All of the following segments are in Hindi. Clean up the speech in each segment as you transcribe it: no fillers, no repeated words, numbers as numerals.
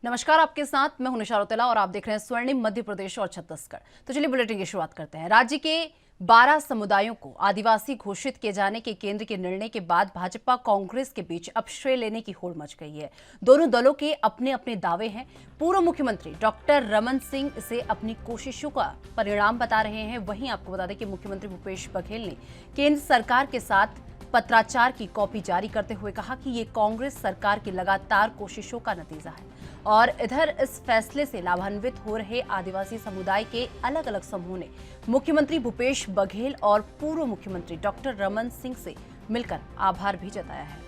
नमस्कार, आपके साथ मैं हूं निशा रोतेला और आप देख रहे हैं स्वर्णिम मध्य प्रदेश और छत्तीसगढ़। तो चलिए बुलेटिन की शुरुआत करते हैं। राज्य के 12 समुदायों को आदिवासी घोषित किए जाने के केंद्र के निर्णय के बाद भाजपा कांग्रेस के बीच अब श्रेय लेने की होड़ मच गई है। दोनों दलों के अपने अपने दावे हैं। पूर्व मुख्यमंत्री डॉक्टर रमन सिंह इसे अपनी कोशिशों का परिणाम बता रहे हैं। वहीं आपको बता दें कि मुख्यमंत्री भूपेश बघेल ने केंद्र सरकार के साथ पत्राचार की कॉपी जारी करते हुए कहा कि ये कांग्रेस सरकार की लगातार कोशिशों का नतीजा है। और इधर इस फैसले से लाभान्वित हो रहे आदिवासी समुदाय के अलग अलग समूह ने मुख्यमंत्री भूपेश बघेल और पूर्व मुख्यमंत्री डॉक्टर रमन सिंह से मिलकर आभार भी जताया है।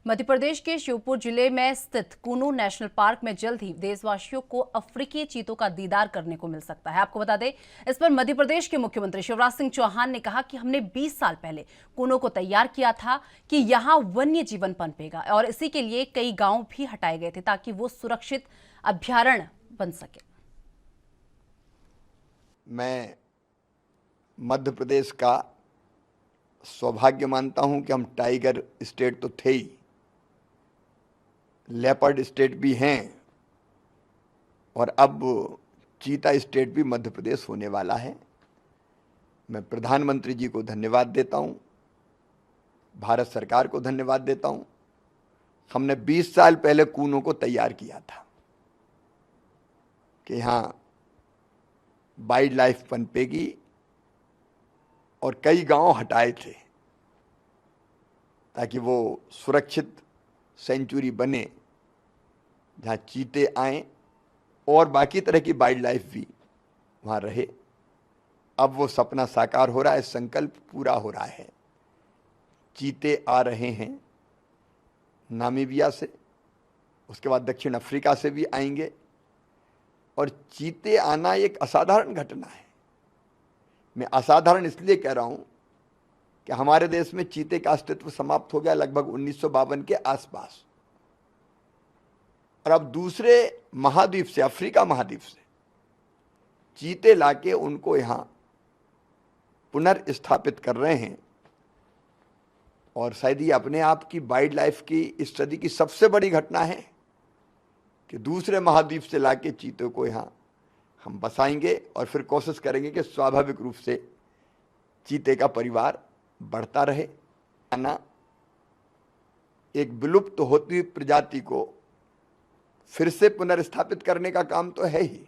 मध्य प्रदेश के श्योपुर जिले में स्थित कूनो नेशनल पार्क में जल्द ही देशवासियों को अफ्रीकी चीतों का दीदार करने को मिल सकता है। आपको बता दें, इस पर मध्य प्रदेश के मुख्यमंत्री शिवराज सिंह चौहान ने कहा कि हमने 20 साल पहले कूनो को तैयार किया था कि यहां वन्य जीवन पनपेगा और इसी के लिए कई गांव भी हटाए गए थे ताकि वो सुरक्षित अभ्यारण्य बन सके। मैं मध्य प्रदेश का सौभाग्य मानता हूं कि हम टाइगर स्टेट तो थे ही, लेपर्ड स्टेट भी हैं और अब चीता स्टेट भी मध्य प्रदेश होने वाला है। मैं प्रधानमंत्री जी को धन्यवाद देता हूं, भारत सरकार को धन्यवाद देता हूं। हमने 20 साल पहले कूनो को तैयार किया था कि यहाँ वाइल्ड लाइफ पनपेगी और कई गांव हटाए थे ताकि वो सुरक्षित सेंचुरी बने जहाँ चीते आएं और बाकी तरह की वाइल्ड लाइफ भी वहाँ रहे। अब वो सपना साकार हो रहा है, संकल्प पूरा हो रहा है। चीते आ रहे हैं नामीबिया से, उसके बाद दक्षिण अफ्रीका से भी आएंगे और चीते आना एक असाधारण घटना है। मैं असाधारण इसलिए कह रहा हूं कि हमारे देश में चीते का अस्तित्व समाप्त हो गया लगभग 1952 के आसपास, और अब दूसरे महाद्वीप से, अफ्रीका महाद्वीप से चीते लाके उनको यहां पुनर्स्थापित कर रहे हैं। और शायद ये अपने आप की वाइल्ड लाइफ की इस सदी की सबसे बड़ी घटना है कि दूसरे महाद्वीप से लाके चीतों को यहां हम बसाएंगे और फिर कोशिश करेंगे कि स्वाभाविक रूप से चीते का परिवार बढ़ता रहे। ना एक विलुप्त होती हुई प्रजाति को फिर से पुनर्स्थापित करने का काम तो है ही,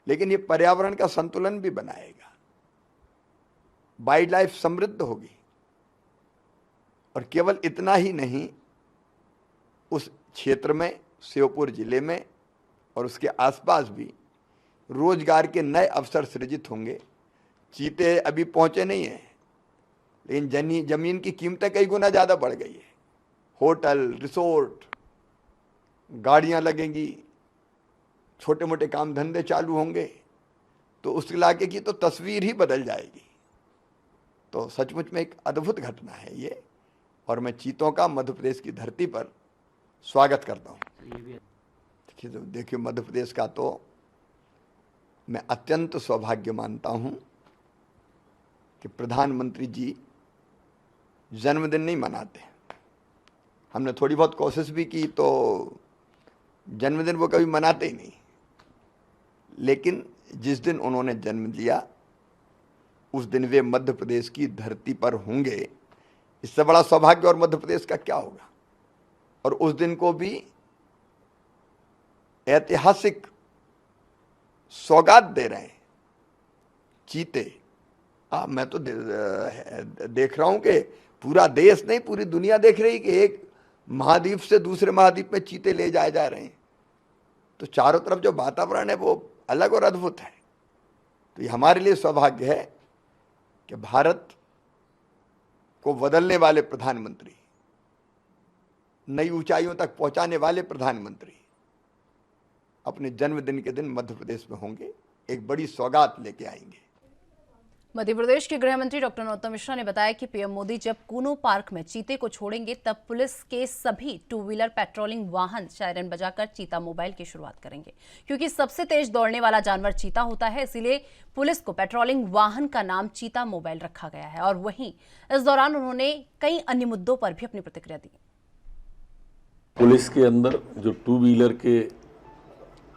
लेकिन ये पर्यावरण का संतुलन भी बनाएगा, वाइल्ड लाइफ समृद्ध होगी। और केवल इतना ही नहीं, उस क्षेत्र में, श्योपुर जिले में और उसके आसपास भी रोजगार के नए अवसर सृजित होंगे। चीते अभी पहुंचे नहीं हैं, लेकिन जमीन की कीमतें कई गुना ज़्यादा बढ़ गई है। होटल, रिसोर्ट, गाड़ियां लगेंगी, छोटे मोटे काम धंधे चालू होंगे, तो उस इलाके की तो तस्वीर ही बदल जाएगी। तो सचमुच में एक अद्भुत घटना है ये, और मैं चीतों का मध्य प्रदेश की धरती पर स्वागत करता हूँ। देखिए मध्य प्रदेश का तो मैं अत्यंत सौभाग्य मानता हूं कि प्रधानमंत्री जी जन्मदिन नहीं मनाते। हमने थोड़ी बहुत कोशिश भी की तो जन्मदिन वो कभी मनाते ही नहीं, लेकिन जिस दिन उन्होंने जन्म लिया उस दिन वे मध्य प्रदेश की धरती पर होंगे। इससे बड़ा सौभाग्य और मध्य प्रदेश का क्या होगा। और उस दिन को भी ऐतिहासिक सौगात दे रहे हैं चीते। मैं तो देख रहा हूं कि पूरा देश नहीं, पूरी दुनिया देख रही कि एक महाद्वीप से दूसरे महाद्वीप में चीते ले जाए जा रहे हैं। तो चारों तरफ जो वातावरण है वो अलग और अद्भुत है। तो ये हमारे लिए सौभाग्य है कि भारत को बदलने वाले प्रधानमंत्री, नई ऊंचाइयों तक पहुंचाने वाले प्रधानमंत्री अपने जन्मदिन के दिन मध्य प्रदेश में होंगे, एक बड़ी सौगात लेके आएंगे। मध्य प्रदेश के गृह मंत्री डॉक्टर नरोत्तम मिश्रा ने बताया कि पीएम मोदी जब कूनो पार्क में चीते को छोड़ेंगे तब पुलिस के सभी टू व्हीलर पेट्रोलिंग वाहन सायरन बजाकर चीता मोबाइल की शुरुआत करेंगे। क्योंकि सबसे तेज दौड़ने वाला जानवर चीता होता है, इसीलिए पुलिस को पेट्रोलिंग वाहन का नाम चीता मोबाइल रखा गया है। और वहीं इस दौरान उन्होंने कई अन्य मुद्दों पर भी अपनी प्रतिक्रिया दी। पुलिस के अंदर जो टू व्हीलर के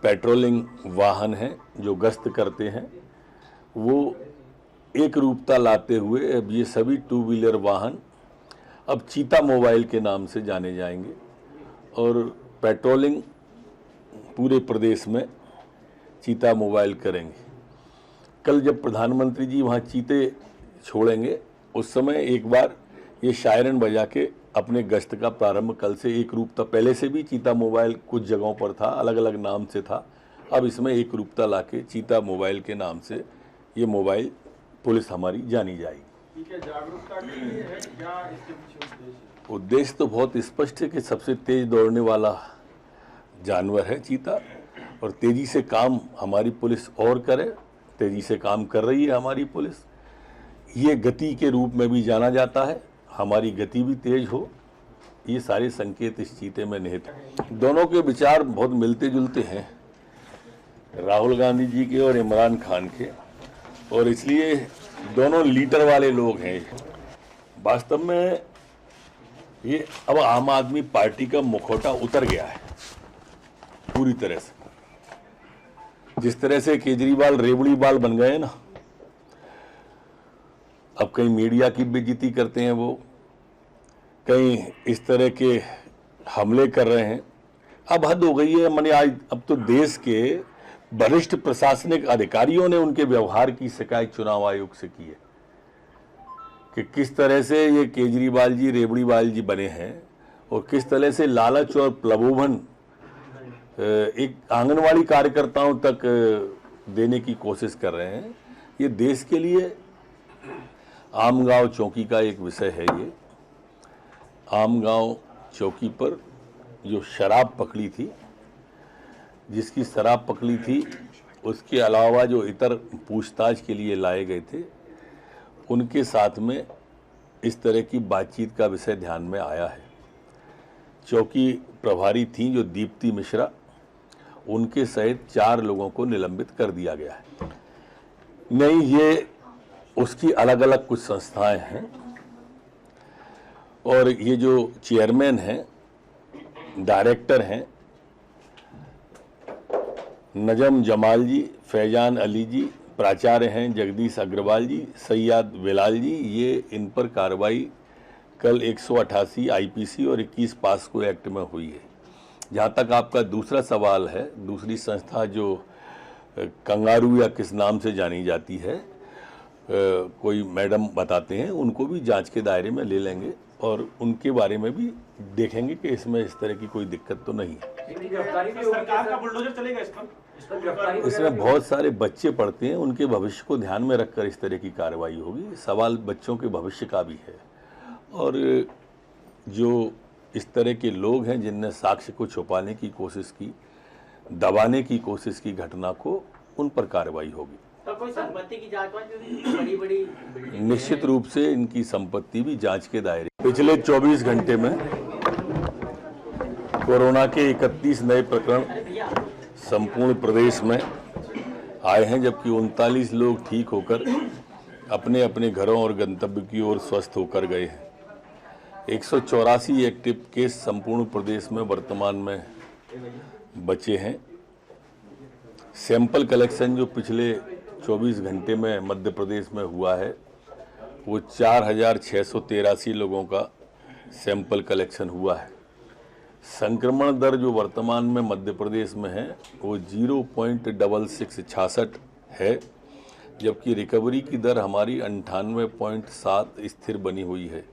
पेट्रोलिंग वाहन हैं जो गश्त करते हैं, वो एक रूपता लाते हुए अब ये सभी टू व्हीलर वाहन अब चीता मोबाइल के नाम से जाने जाएंगे और पेट्रोलिंग पूरे प्रदेश में चीता मोबाइल करेंगे। कल जब प्रधानमंत्री जी वहाँ चीते छोड़ेंगे उस समय एक बार ये शायरन बजा के अपने गश्त का प्रारंभ कल से एक रूपता, पहले से भी चीता मोबाइल कुछ जगहों पर था, अलग अलग नाम से था, अब इसमें एक रूपता लाके चीता मोबाइल के नाम से ये मोबाइल पुलिस हमारी जानी जाएगी। ठीक है, जागरूकता के लिए है या इसके पीछे उद्देश्य तो बहुत स्पष्ट है कि सबसे तेज दौड़ने वाला जानवर है चीता और तेजी से काम हमारी पुलिस और करे, तेजी से काम कर रही है हमारी पुलिस। ये गति के रूप में भी जाना जाता है, हमारी गति भी तेज हो, ये सारे संकेत इस चीते में निहित हैं। दोनों के विचार बहुत मिलते जुलते हैं, राहुल गांधी जी के और इमरान खान के, और इसलिए दोनों लीडर वाले लोग हैं। वास्तव में ये अब आम आदमी पार्टी का मुखौटा उतर गया है पूरी तरह से। जिस तरह से केजरीवाल रेवड़ी बाल बन गए ना, अब कहीं मीडिया की बेइज्जती करते हैं वो, कहीं इस तरह के हमले कर रहे हैं। अब हद हो गई है। मैंने आज अब तो देश के वरिष्ठ प्रशासनिक अधिकारियों ने उनके व्यवहार की शिकायत चुनाव आयोग से की है कि किस तरह से ये केजरीवाल जी रेवड़ीवाल जी बने हैं और किस तरह से लालच और प्रलोभन एक आंगनवाड़ी कार्यकर्ताओं तक देने की कोशिश कर रहे हैं। ये देश के लिए आम गांव चौकी का एक विषय है। ये आम गांव चौकी पर जो शराब पकड़ी थी, जिसकी शराब पकड़ी थी, उसके अलावा जो इतर पूछताछ के लिए लाए गए थे, उनके साथ में इस तरह की बातचीत का विषय ध्यान में आया है। चौकी प्रभारी थी जो दीप्ति मिश्रा, उनके सहित 4 लोगों को निलंबित कर दिया गया है। नहीं, ये उसकी अलग अलग कुछ संस्थाएं हैं और ये जो चेयरमैन हैं, डायरेक्टर हैं, नजम जमाल जी, फैजान अली जी, प्राचार्य हैं जगदीश अग्रवाल जी, सैयद बिलाल जी, ये इन पर कार्रवाई कल 188 आईपीसी और 21 पास्को एक्ट में हुई है। जहाँ तक आपका दूसरा सवाल है, दूसरी संस्था जो कंगारू या किस नाम से जानी जाती है, कोई मैडम बताते हैं, उनको भी जांच के दायरे में ले लेंगे और उनके बारे में भी देखेंगे कि इसमें इस तरह की कोई दिक्कत तो नहीं है। सरकार का बुलडोजर चलेगा इस पर? इसमें बहुत सारे बच्चे पढ़ते हैं, उनके भविष्य को ध्यान में रखकर इस तरह की कार्रवाई होगी। सवाल बच्चों के भविष्य का भी है और जो इस तरह के लोग हैं जिनने साक्ष्य को छुपाने की कोशिश की, दबाने की कोशिश की घटना को, उन पर कार्रवाई होगी। तो कोई संपत्ति की जांच बड़ी निश्चित रूप से इनकी संपत्ति भी जांच के दायरे। पिछले 24 घंटे में कोरोना के 31 नए प्रकरण संपूर्ण प्रदेश में आए हैं, जबकि 39 लोग ठीक होकर अपने अपने घरों और गंतव्य की ओर स्वस्थ होकर गए हैं। 184 एक्टिव केस संपूर्ण प्रदेश में वर्तमान में बचे हैं। सैंपल कलेक्शन जो पिछले 24 घंटे में मध्य प्रदेश में हुआ है, वो 4683 लोगों का सैंपल कलेक्शन हुआ है। संक्रमण दर जो वर्तमान में मध्य प्रदेश में है वो 0.6666 है, जबकि रिकवरी की दर हमारी 98.7 स्थिर बनी हुई है।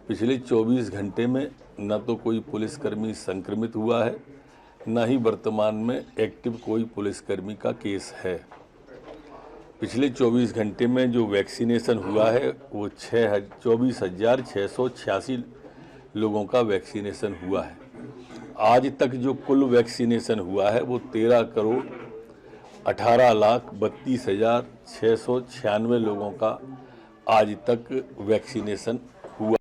पिछले 24 घंटे में न तो कोई पुलिसकर्मी संक्रमित हुआ है, न ही वर्तमान में एक्टिव कोई पुलिसकर्मी का केस है। पिछले 24 घंटे में जो वैक्सीनेशन हुआ है वो 24,686 लोगों का वैक्सीनेशन हुआ है। आज तक जो कुल वैक्सीनेशन हुआ है वो 13,18,32,4 696 लोगों का आज तक वैक्सीनेशन हुआ।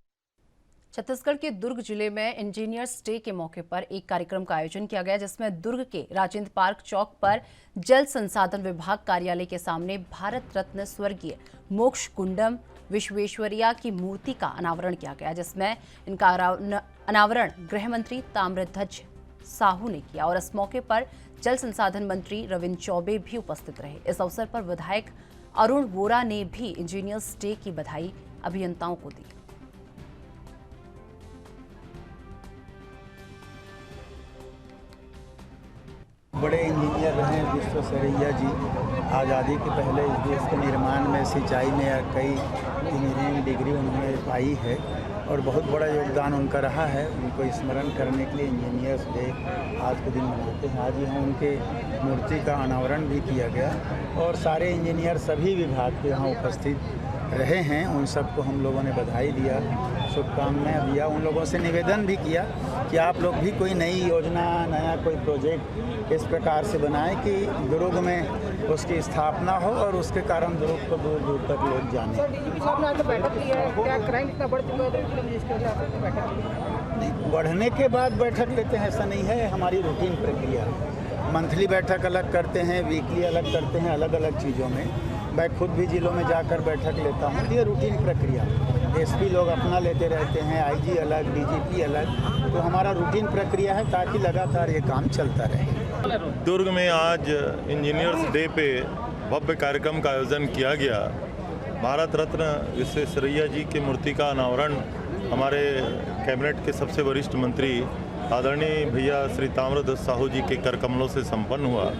छत्तीसगढ़ के दुर्ग जिले में इंजीनियर्स डे के मौके पर एक कार्यक्रम का आयोजन किया गया, जिसमें दुर्ग के राजेंद्र पार्क चौक पर जल संसाधन विभाग कार्यालय के सामने भारत रत्न स्वर्गीय मोक्ष गुंडम विश्वेश्वरैया की मूर्ति का अनावरण किया गया, जिसमें इनका अनावरण गृह मंत्री ताम्रध्वज साहू ने किया और इस मौके पर जल संसाधन मंत्री रविंद्र चौबे भी उपस्थित रहे। इस अवसर पर विधायक अरुण वोरा ने भी इंजीनियर्स डे की बधाई अभियंताओं को दी। बड़े इंजीनियर रहे विश्वेश्वरैया जी। आज़ादी के पहले इस देश के निर्माण में, सिंचाई में कई इंजीनियरिंग डिग्री उन्होंने पाई है और बहुत बड़ा योगदान उनका रहा है। उनको स्मरण करने के लिए इंजीनियर्स डे आज के दिन मनाते हैं। आज यहाँ उनके मूर्ति का अनावरण भी किया गया और सारे इंजीनियर सभी विभाग के यहाँ उपस्थित रहे हैं। उन सबको हम लोगों ने बधाई दिया, शुभकामनाएं दिया। उन लोगों से निवेदन भी किया कि आप लोग भी कोई नई योजना, नया कोई प्रोजेक्ट इस प्रकार से बनाएं कि दुर्ग में उसकी स्थापना हो और उसके कारण दुर्ग को दूर दूर तक लोग जाने। बढ़ने के बाद बैठक लेते हैं ऐसा नहीं है, हमारी रूटीन प्रक्रिया है। मंथली बैठक अलग करते हैं, वीकली अलग करते हैं, अलग अलग चीज़ों में। मैं खुद भी जिलों में जाकर बैठक लेता हूँ। ये रूटीन प्रक्रिया, एसपी लोग अपना लेते रहते हैं, आईजी अलग, डीजीपी अलग, तो हमारा रूटीन प्रक्रिया है ताकि लगातार ये काम चलता रहे। दुर्ग में आज इंजीनियर्स डे पे भव्य कार्यक्रम का आयोजन किया गया। भारत रत्न विश्वेश्वरैया जी की मूर्ति का अनावरण हमारे कैबिनेट के सबसे वरिष्ठ मंत्री आदरणीय भैया श्री ताम्रध्वज साहू जी के कर कमलों से संपन्न हुआ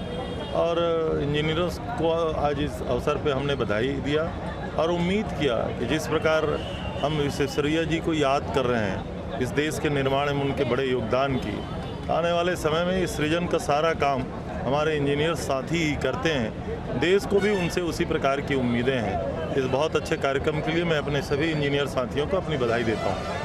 और इंजीनियरों को आज इस अवसर पे हमने बधाई दिया और उम्मीद किया कि जिस प्रकार हम विश्वेश्वरैया जी को याद कर रहे हैं इस देश के निर्माण में उनके बड़े योगदान की, आने वाले समय में इस सृजन का सारा काम हमारे इंजीनियर साथी ही करते हैं। देश को भी उनसे उसी प्रकार की उम्मीदें हैं। इस बहुत अच्छे कार्यक्रम के लिए मैं अपने सभी इंजीनियर साथियों को अपनी बधाई देता हूँ।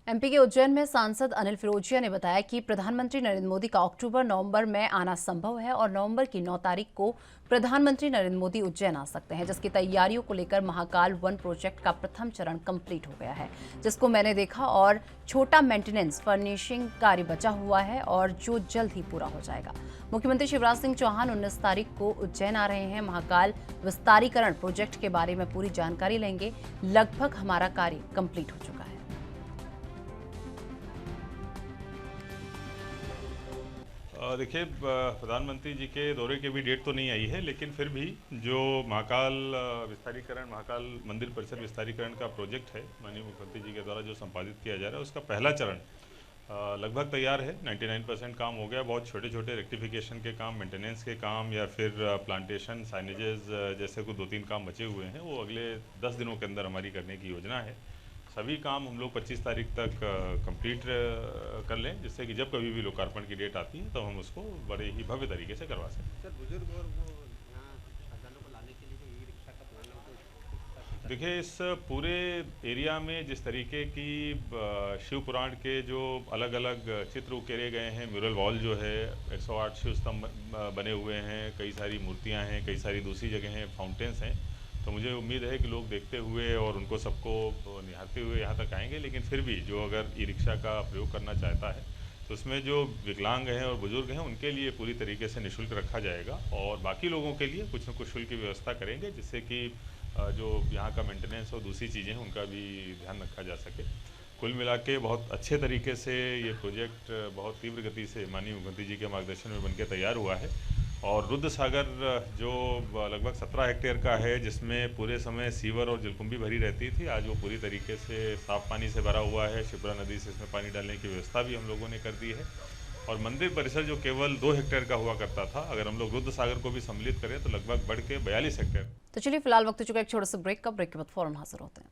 एमपी के उज्जैन में सांसद अनिल फिरोजिया ने बताया कि प्रधानमंत्री नरेंद्र मोदी का अक्टूबर-नवंबर में आना संभव है और नवंबर की 9 तारीख को प्रधानमंत्री नरेंद्र मोदी उज्जैन आ सकते हैं, जिसकी तैयारियों को लेकर महाकाल 1 प्रोजेक्ट का प्रथम चरण कंप्लीट हो गया है, जिसको मैंने देखा और छोटा मेंटेनेंस फर्निशिंग कार्य बचा हुआ है और जो जल्द ही पूरा हो जाएगा। मुख्यमंत्री शिवराज सिंह चौहान 19 तारीख को उज्जैन आ रहे हैं। महाकाल विस्तारीकरण प्रोजेक्ट के बारे में पूरी जानकारी लेंगे। लगभग हमारा कार्य कंप्लीट हो चुका है। देखिए, प्रधानमंत्री जी के दौरे की भी डेट तो नहीं आई है, लेकिन फिर भी जो महाकाल विस्तारीकरण, महाकाल मंदिर परिसर विस्तारीकरण का प्रोजेक्ट है माननीय मुख्यमंत्री जी के द्वारा जो संपादित किया जा रहा है, उसका पहला चरण लगभग तैयार है। 99% काम हो गया। बहुत छोटे छोटे रेक्टिफिकेशन के काम, मेंटेनेंस के काम या फिर प्लांटेशन, साइनेजेस जैसे कुछ 2-3 काम बचे हुए हैं, वो अगले 10 दिनों के अंदर हमारी करने की योजना है। सभी काम हम लोग 25 तारीख तक कंप्लीट कर लें, जिससे कि जब कभी भी लोकार्पण की डेट आती है तो हम उसको बड़े ही भव्य तरीके से करवा सकें। सर, बुजुर्ग और वो यहाँ श्रद्धालुओं को लाने के लिए जो ई रिक्शा का प्लान है, तो देखिए, इस पूरे एरिया में जिस तरीके की शिव पुराण के जो अलग अलग चित्र उकेरे गए हैं, म्यूरल वॉल जो है, 108 शिव स्तंभ बने हुए हैं, कई सारी मूर्तियाँ हैं, कई सारी दूसरी जगह हैं, फाउंटेन्स हैं, तो मुझे उम्मीद है कि लोग देखते हुए और उनको सबको निहारते हुए यहाँ तक आएंगे। लेकिन फिर भी जो अगर ई रिक्शा का प्रयोग करना चाहता है तो उसमें जो विकलांग हैं और बुजुर्ग हैं उनके लिए पूरी तरीके से निःशुल्क रखा जाएगा और बाकी लोगों के लिए कुछ न कुछ शुल्क की व्यवस्था करेंगे, जिससे कि जो यहाँ का मेंटेनेंस और दूसरी चीज़ें हैं उनका भी ध्यान रखा जा सके। कुल मिला के बहुत अच्छे तरीके से ये प्रोजेक्ट बहुत तीव्र गति से माननीय मुख्यमंत्री जी के मार्गदर्शन में बनके तैयार हुआ है और रुद्र सागर जो लगभग 17 हेक्टेयर का है, जिसमें पूरे समय सीवर और जलकुंभी भरी रहती थी, आज वो पूरी तरीके से साफ पानी से भरा हुआ है। शिप्रा नदी से इसमें पानी डालने की व्यवस्था भी हम लोगों ने कर दी है और मंदिर परिसर जो केवल 2 हेक्टेयर का हुआ करता था, अगर हम लोग रुद्र सागर को भी सम्मिलित करें तो लगभग बढ़ के 42 हेक्टेयर। तो चलिए फिलहाल वक्त हो चुका है एक छोटा सा ब्रेक का। ब्रेक के बाद फौरन हाजिर होते हैं।